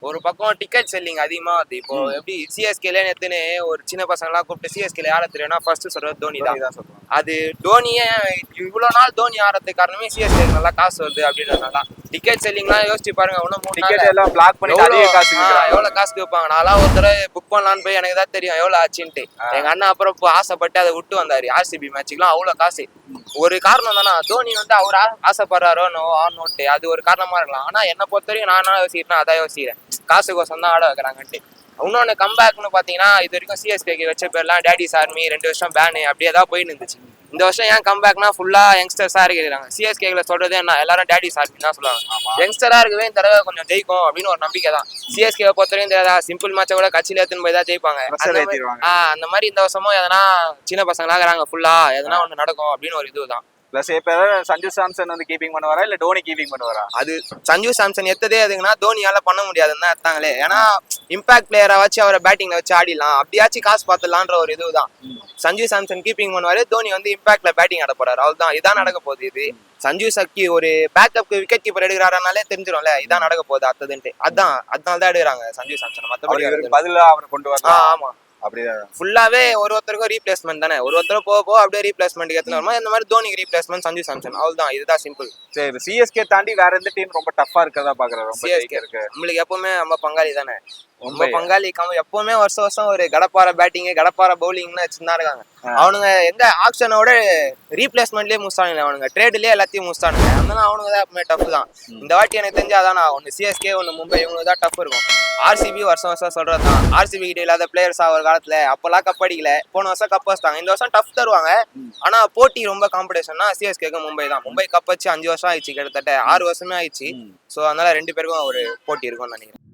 ஒரு பக்கம் ticket selling அதிகமா வருது. இப்போ எப்படி சிஎஸ்கேல நேத்துன்னு ஒரு சின்ன பசங்க எல்லாம் கூப்பிட்டு சிஎஸ்கேல யார தெரியும்னா ஃபர்ஸ்ட் சொல்றது தோனி தான் சொல்லுவாங்க. அது தோனியே இவ்வளவு நாள் தோனி ஆடுறதுக்கு காரணமே சிஎஸ்கே நல்லா காசு வருது அப்படின்றதுனால டிக்கெட் செல்லிங்லாம் யோசிச்சு பாருங்க. ஒன்னும் 3 டிக்கெட் எல்லாம் பிளாக் பண்ணி அதிக காசு எவ்வளவு காசு கேட்பாங்க. நான்லாம் ஒரு தடவை புக் பண்ணலான்னு போய் எனக்கு தான் தெரியும் எவ்வளவு ஆச்சுன்ட்டு. எங்க அண்ணன் அப்புறம் ஆசைப்பட்டு அதை விட்டு வந்தாரு. ஆர்சிபி மேட்சுக்குலாம் அவ்வளவு காசு. ஒரு காரணம் தானே தோனி வந்து அவர் ஆசைப்படுறாரோ ஆடணும்ட்டு அது ஒரு காரணமா இருக்கலாம். ஆனா என்ன பொறுத்த வரைக்கும் நான் என்ன யோசிக்கிறேன்னா அதான் யோசிக்கிறேன், காசுக்கோசம் தான் ஆட வைக்கிறாங்கன்ட்டு. இன்னொன்னு கம்பேக்னு பாத்தீங்கன்னா இது வரைக்கும் சிஎஸ்கேக்கு வச்ச பேர்லாம் டேடிஸ் ஆர்மி 2 வருஷம் பேனு அப்படியே தான் போயிட்டு இருந்துச்சு. இந்த வருஷம் ஏன் கம்பேக்னா ஃபுல்லா யங்ஸ்டர்ஸா இருக்கிறாங்க. சிஎஸ்கேல சொல்றது என்ன, எல்லாரும் டேடிஸ் ஆர்மி தான் சொல்லுவாங்க. யங்ஸ்டரா இருக்கவே இந்த தடவை கொஞ்சம் ஜெயிக்கும் அப்படின்னு ஒரு நம்பிக்கை தான். சிஎஸ்கே பொறுத்தவரையும் தெரியாதா, சிம்பிள் மேட்சை கூட கட்சியில எடுத்துன்னு போய் தான் ஜெயிப்பாங்க. அந்த மாதிரி இந்த வருஷமும் எதனா சின்ன பசங்களா இருக்கிறாங்க ஃபுல்லா எதனா ஒண்ணு நடக்கும் அப்படின்னு ஒரு இதுதான். பிளஸ் இப்ப சஞ்சு சாம்சன் வந்து கீப்பிங் பண்ணுவாரா இல்ல டோனி கீப்பிங் பண்ணுவாரா? அது சஞ்சு சாம்சன் எத்ததே அதுக்குன்னா தோனியால பண்ண முடியாதுன்னு தான் எடுத்தாங்களே. ஏன்னா இம்பாக்ட் பிளேயரை வச்சு அவரை பேட்டிங்ல வச்சு ஆடிடலாம், அப்படியாச்சும் காசு பார்த்துலான்ற ஒரு இதுதான். சஞ்சு சாம்சன் கீப்பிங் பண்ணுவாரு, தோனி வந்து இம்பாக்ட்ல பேட்டிங் ஆட போறாரு. அவ்வளவுதான், இதான் நடக்க போகுது. இது சஞ்சு சக்கி ஒரு பேக்கப்க்கு விக்கெட் கீப்பர் எடுக்கிறாருனாலே தெரிஞ்சிடும்ல இதான் நடக்க போகுது அடுத்ததுன்ட்டு. அதனால தான் எடுக்கிறாங்க சஞ்சு சாம்சன். மற்றபடி பதிலா அவரை கொண்டு வரலாம். ஆமா ஃபுல்லாவே ஒருத்தருக்கும் ரீப்ளேஸ்மெண்ட் தானே, ஒருத்தர் போக அப்படியே ரீப்ளேஸ்மெண்ட் ஏத்துனா இந்த மாதிரி தோனிக்கு ரீப்ளேஸ்மெண்ட் சஞ்சு சாம்சன். அவ்வளவுதான், இதுதான் சிம்பிள். சரி, சிஎஸ்கே தாண்டி வேற எந்த டீம் ரொம்ப டஃபா இருக்கதா பாக்குறேன்? சிஎஸ்கே இருக்கு நம்மளுக்கு எப்பவுமே நம்ம பங்காளி தானே. ரொம்ப பங்காளி எப்பவுமே வருஷம் ஒரு கடப்பார பேட்டிங் கடப்பார பவுலிங்னு வச்சுதான் இருக்காங்க. அவனுங்க எங்க ஆப்ஷனோட ரீப்ளேஸ்மெண்ட்லயே முடிச்சானுங்க, அவனுங்க ட்ரேட்லயே எல்லாத்தையும் முடிச்சானுங்க. அதனால அவனுங்க தான் எப்பவுமே டஃப் தான். இந்த வாட்டி எனக்கு தெரிஞ்சு அதான், ஒன்னு சிஎஸ்கே ஒன்னு மும்பை, இவங்களுக்கு தான் டஃப் இருக்கும். ஆர்சிபி வருஷம் சொல்றதுதான், ஆர்சிபி கிட்ட இல்லாத பிளேயர்ஸ் ஒரு காலத்துல அப்பெல்லாம் கப் அடிக்கல, போன வருஷம் கப் வச்சிட்டாங்க. இந்த வருஷம் டஃப் தருவாங்க. ஆனா போட்டி ரொம்ப காம்படிஷன்னா சிஎஸ்கேக்கு மும்பை தான். மும்பை கப் வச்சு 5 வருஷம் ஆயிடுச்சு, கிட்டத்தட்ட 6 வருஷமே ஆயிடுச்சு. சோ அதனால 2 பேருக்கும் ஒரு போட்டி இருக்கும்னு நினைக்கிறேன்.